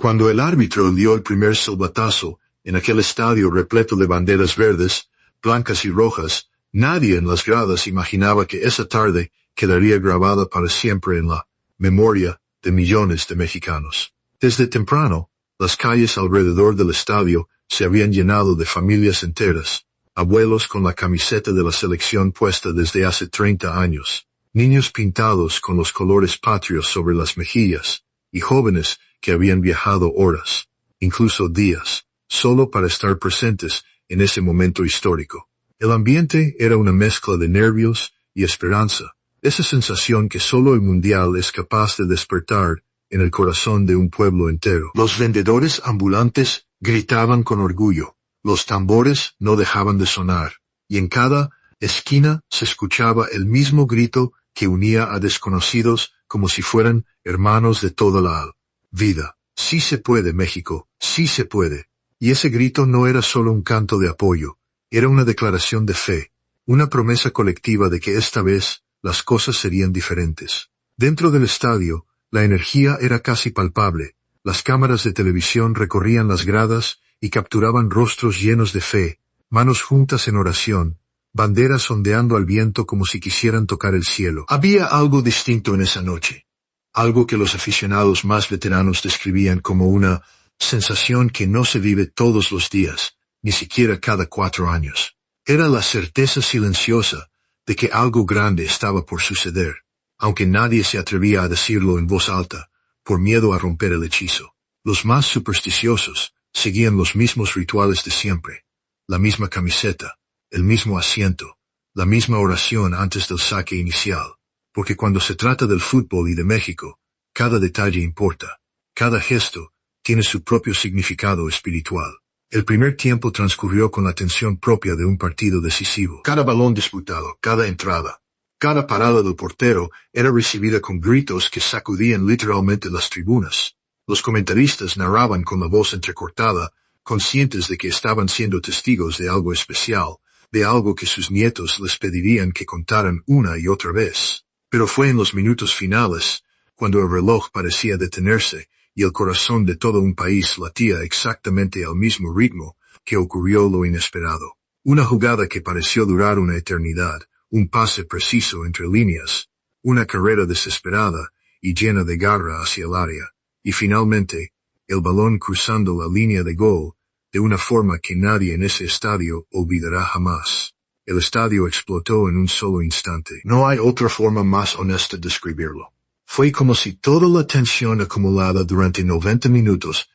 Cuando el árbitro dio el primer silbatazo en aquel estadio repleto de banderas verdes, blancas y rojas, nadie en las gradas imaginaba que esa tarde quedaría grabada para siempre en la memoria de millones de mexicanos. Desde temprano, las calles alrededor del estadio se habían llenado de familias enteras, abuelos con la camiseta de la selección puesta desde hace 30 años, niños pintados con los colores patrios sobre las mejillas, y jóvenes que habían viajado horas, incluso días, solo para estar presentes en ese momento histórico. El ambiente era una mezcla de nervios y esperanza, esa sensación que solo el Mundial es capaz de despertar en el corazón de un pueblo entero. Los vendedores ambulantes gritaban con orgullo, los tambores no dejaban de sonar, y en cada esquina se escuchaba el mismo grito que unía a desconocidos como si fueran hermanos de toda la vida. Sí se puede, México, sí se puede. Y ese grito no era solo un canto de apoyo, era una declaración de fe, una promesa colectiva de que esta vez las cosas serían diferentes. Dentro del estadio, la energía era casi palpable, las cámaras de televisión recorrían las gradas y capturaban rostros llenos de fe, manos juntas en oración, banderas ondeando al viento como si quisieran tocar el cielo. Había algo distinto en esa noche, algo que los aficionados más veteranos describían como una sensación que no se vive todos los días, ni siquiera cada 4 años. Era la certeza silenciosa de que algo grande estaba por suceder, aunque nadie se atrevía a decirlo en voz alta, por miedo a romper el hechizo. Los más supersticiosos seguían los mismos rituales de siempre, la misma camiseta, el mismo asiento, la misma oración antes del saque inicial, porque cuando se trata del fútbol y de México, cada detalle importa, cada gesto tiene su propio significado espiritual. El primer tiempo transcurrió con la tensión propia de un partido decisivo. Cada balón disputado, cada entrada, cada parada del portero era recibida con gritos que sacudían literalmente las tribunas. Los comentaristas narraban con la voz entrecortada, conscientes de que estaban siendo testigos de algo especial, de algo que sus nietos les pedirían que contaran una y otra vez. Pero fue en los minutos finales, cuando el reloj parecía detenerse, y el corazón de todo un país latía exactamente al mismo ritmo, que ocurrió lo inesperado. Una jugada que pareció durar una eternidad, un pase preciso entre líneas, una carrera desesperada y llena de garra hacia el área, y finalmente, el balón cruzando la línea de gol, de una forma que nadie en ese estadio olvidará jamás. El estadio explotó en un solo instante. No hay otra forma más honesta de describirlo. Fue como si toda la tensión acumulada durante 90 minutos,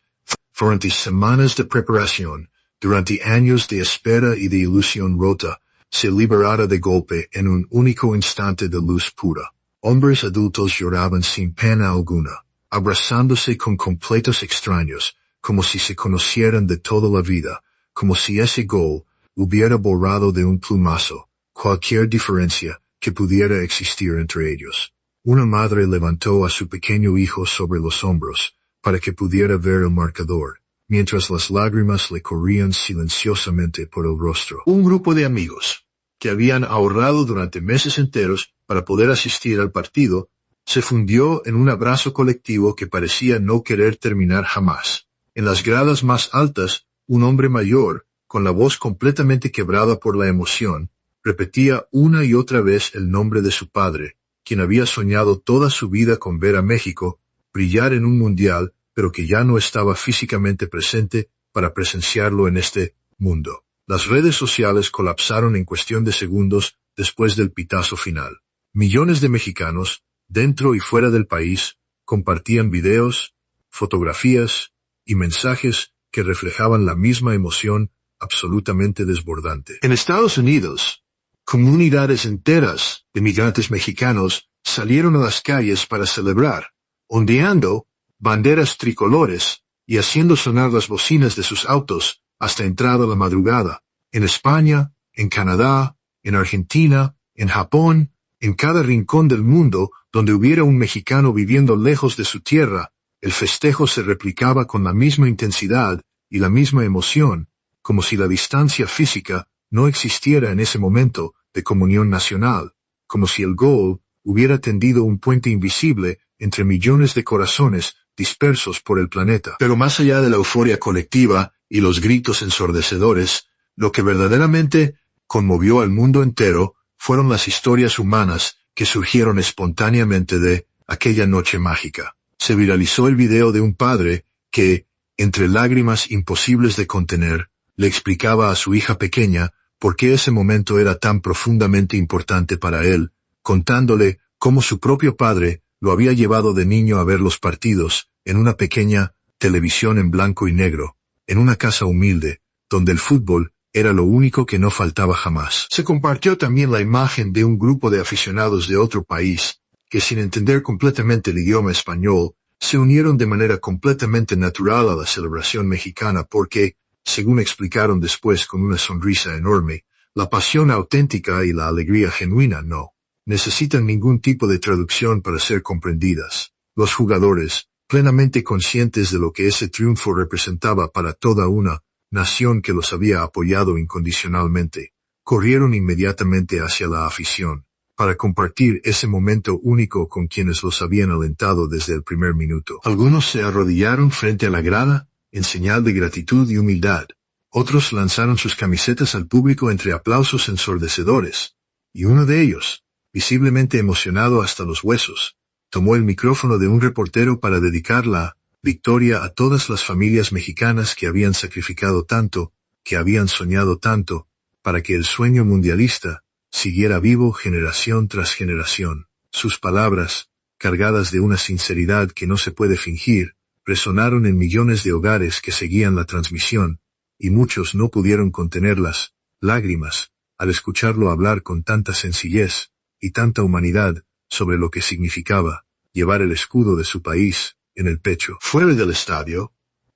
durante semanas de preparación, durante años de espera y de ilusión rota, se liberara de golpe en un único instante de luz pura. Hombres adultos lloraban sin pena alguna, abrazándose con completos extraños, como si se conocieran de toda la vida, como si ese gol hubiera borrado de un plumazo cualquier diferencia que pudiera existir entre ellos. Una madre levantó a su pequeño hijo sobre los hombros, para que pudiera ver el marcador, mientras las lágrimas le corrían silenciosamente por el rostro. Un grupo de amigos, que habían ahorrado durante meses enteros para poder asistir al partido, se fundió en un abrazo colectivo que parecía no querer terminar jamás. En las gradas más altas, un hombre mayor, con la voz completamente quebrada por la emoción, repetía una y otra vez el nombre de su padre, quien había soñado toda su vida con ver a México brillar en un mundial, pero que ya no estaba físicamente presente para presenciarlo en este mundo. Las redes sociales colapsaron en cuestión de segundos después del pitazo final. Millones de mexicanos, dentro y fuera del país, compartían videos, fotografías y mensajes que reflejaban la misma emoción absolutamente desbordante. En Estados Unidos, comunidades enteras de migrantes mexicanos salieron a las calles para celebrar, ondeando banderas tricolores y haciendo sonar las bocinas de sus autos hasta entrada la madrugada. En España, en Canadá, en Argentina, en Japón, en cada rincón del mundo donde hubiera un mexicano viviendo lejos de su tierra, el festejo se replicaba con la misma intensidad y la misma emoción, como si la distancia física no existiera en ese momento de comunión nacional, como si el gol hubiera tendido un puente invisible entre millones de corazones dispersos por el planeta. Pero más allá de la euforia colectiva y los gritos ensordecedores, lo que verdaderamente conmovió al mundo entero fueron las historias humanas que surgieron espontáneamente de aquella noche mágica. Se viralizó el video de un padre que, entre lágrimas imposibles de contener, le explicaba a su hija pequeña por qué ese momento era tan profundamente importante para él, contándole cómo su propio padre lo había llevado de niño a ver los partidos en una pequeña televisión en blanco y negro, en una casa humilde, donde el fútbol era lo único que no faltaba jamás. Se compartió también la imagen de un grupo de aficionados de otro país, que sin entender completamente el idioma español, se unieron de manera completamente natural a la celebración mexicana porque, según explicaron después con una sonrisa enorme, la pasión auténtica y la alegría genuina no necesitan ningún tipo de traducción para ser comprendidas. Los jugadores, plenamente conscientes de lo que ese triunfo representaba para toda una nación que los había apoyado incondicionalmente, corrieron inmediatamente hacia la afición, para compartir ese momento único con quienes los habían alentado desde el primer minuto. Algunos se arrodillaron frente a la grada, en señal de gratitud y humildad. Otros lanzaron sus camisetas al público entre aplausos ensordecedores, y uno de ellos, visiblemente emocionado hasta los huesos, tomó el micrófono de un reportero para dedicar la victoria a todas las familias mexicanas que habían sacrificado tanto, que habían soñado tanto, para que el sueño mundialista siguiera vivo generación tras generación. Sus palabras, cargadas de una sinceridad que no se puede fingir, resonaron en millones de hogares que seguían la transmisión, y muchos no pudieron contener las lágrimas al escucharlo hablar con tanta sencillez y tanta humanidad sobre lo que significaba llevar el escudo de su país en el pecho. Fuera del estadio,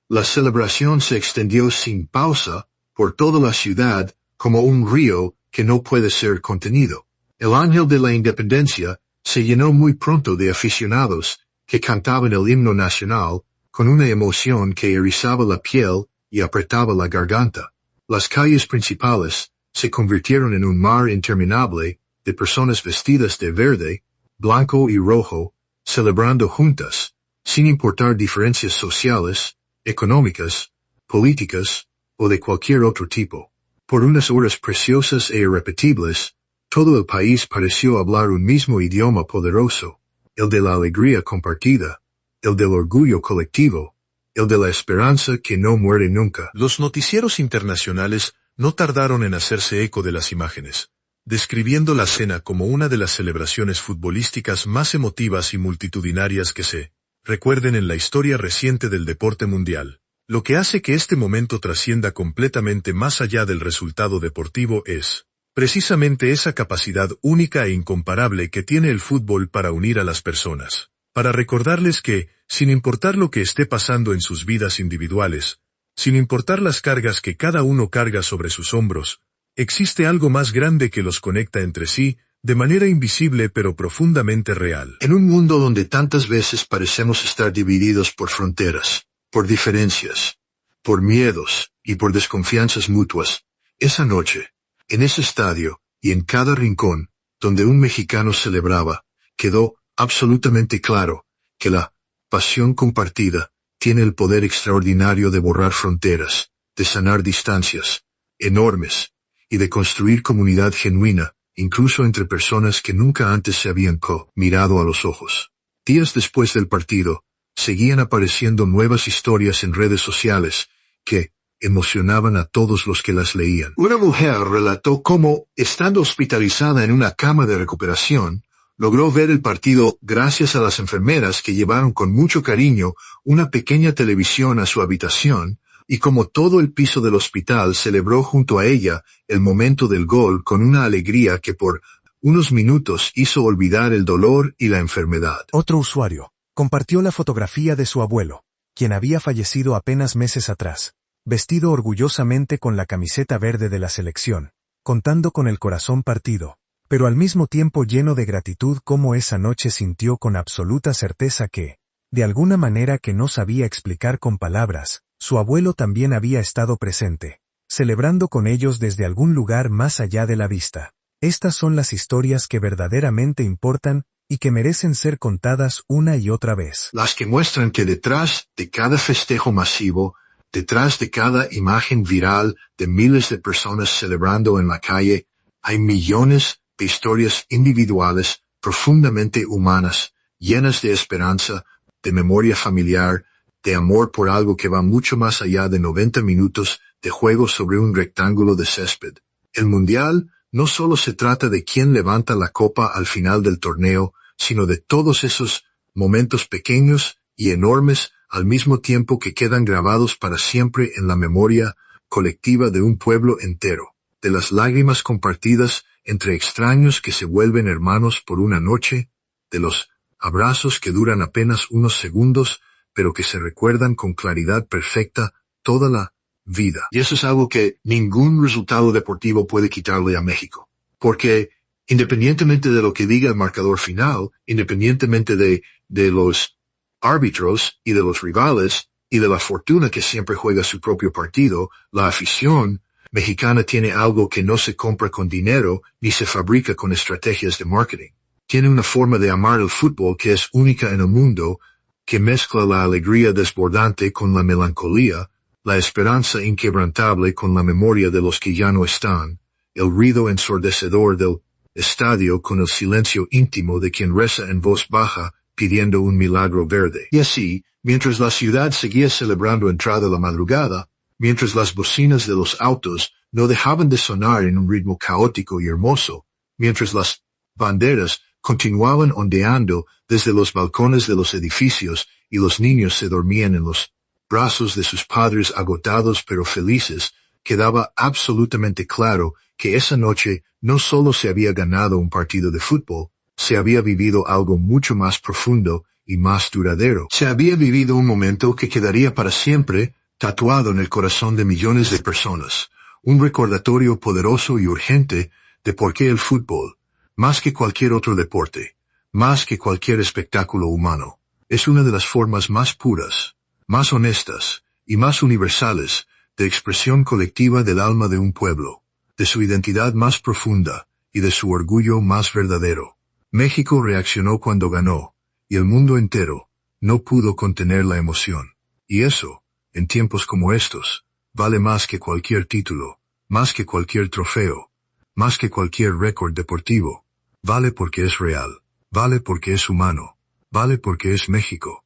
la celebración se extendió sin pausa por toda la ciudad como un río que no puede ser contenido. El Ángel de la Independencia se llenó muy pronto de aficionados que cantaban el himno nacional con una emoción que erizaba la piel y apretaba la garganta. Las calles principales se convirtieron en un mar interminable de personas vestidas de verde, blanco y rojo, celebrando juntas, sin importar diferencias sociales, económicas, políticas o de cualquier otro tipo. Por unas horas preciosas e irrepetibles, todo el país pareció hablar un mismo idioma poderoso, el de la alegría compartida, el del orgullo colectivo, el de la esperanza que no muere nunca. Los noticieros internacionales no tardaron en hacerse eco de las imágenes, describiendo la cena como una de las celebraciones futbolísticas más emotivas y multitudinarias que se recuerden en la historia reciente del deporte mundial. Lo que hace que este momento trascienda completamente más allá del resultado deportivo es precisamente esa capacidad única e incomparable que tiene el fútbol para unir a las personas, para recordarles que, sin importar lo que esté pasando en sus vidas individuales, sin importar las cargas que cada uno carga sobre sus hombros, existe algo más grande que los conecta entre sí, de manera invisible pero profundamente real. En un mundo donde tantas veces parecemos estar divididos por fronteras, por diferencias, por miedos y por desconfianzas mutuas, esa noche, en ese estadio y en cada rincón donde un mexicano celebraba, quedó absolutamente claro que la pasión compartida tiene el poder extraordinario de borrar fronteras, de sanar distancias enormes y de construir comunidad genuina, incluso entre personas que nunca antes se habían mirado a los ojos. Días después del partido, seguían apareciendo nuevas historias en redes sociales que emocionaban a todos los que las leían. Una mujer relató cómo, estando hospitalizada en una cama de recuperación, logró ver el partido gracias a las enfermeras que llevaron con mucho cariño una pequeña televisión a su habitación, y como todo el piso del hospital celebró junto a ella el momento del gol con una alegría que por unos minutos hizo olvidar el dolor y la enfermedad. Otro usuario compartió la fotografía de su abuelo, quien había fallecido apenas meses atrás, vestido orgullosamente con la camiseta verde de la selección, contando con el corazón partido, pero al mismo tiempo lleno de gratitud como esa noche sintió con absoluta certeza que, de alguna manera que no sabía explicar con palabras, su abuelo también había estado presente, celebrando con ellos desde algún lugar más allá de la vista. Estas son las historias que verdaderamente importan y que merecen ser contadas una y otra vez. Las que muestran que detrás de cada festejo masivo, detrás de cada imagen viral de miles de personas celebrando en la calle, hay millones de historias individuales profundamente humanas, llenas de esperanza, de memoria familiar, de amor por algo que va mucho más allá de 90 minutos de juego sobre un rectángulo de césped. El Mundial no solo se trata de quién levanta la copa al final del torneo, sino de todos esos momentos pequeños y enormes al mismo tiempo que quedan grabados para siempre en la memoria colectiva de un pueblo entero, de las lágrimas compartidas entre extraños que se vuelven hermanos por una noche, de los abrazos que duran apenas unos segundos, pero que se recuerdan con claridad perfecta toda la vida. Y eso es algo que ningún resultado deportivo puede quitarle a México. Porque independientemente de lo que diga el marcador final, independientemente de los árbitros y de los rivales y de la fortuna que siempre juega su propio partido, la afición mexicana tiene algo que no se compra con dinero ni se fabrica con estrategias de marketing. Tiene una forma de amar el fútbol que es única en el mundo, que mezcla la alegría desbordante con la melancolía, la esperanza inquebrantable con la memoria de los que ya no están, el ruido ensordecedor del estadio con el silencio íntimo de quien reza en voz baja pidiendo un milagro verde. Y así, mientras la ciudad seguía celebrando entrada la madrugada, mientras las bocinas de los autos no dejaban de sonar en un ritmo caótico y hermoso, mientras las banderas continuaban ondeando desde los balcones de los edificios y los niños se dormían en los brazos de sus padres agotados pero felices, quedaba absolutamente claro que esa noche no solo se había ganado un partido de fútbol, se había vivido algo mucho más profundo y más duradero. Se había vivido un momento que quedaría para siempre tatuado en el corazón de millones de personas, un recordatorio poderoso y urgente de por qué el fútbol, más que cualquier otro deporte, más que cualquier espectáculo humano, es una de las formas más puras, más honestas y más universales de expresión colectiva del alma de un pueblo, de su identidad más profunda y de su orgullo más verdadero. México reaccionó cuando ganó, y el mundo entero no pudo contener la emoción. Y eso, en tiempos como estos, vale más que cualquier título, más que cualquier trofeo, más que cualquier récord deportivo. Vale porque es real, vale porque es humano, vale porque es México.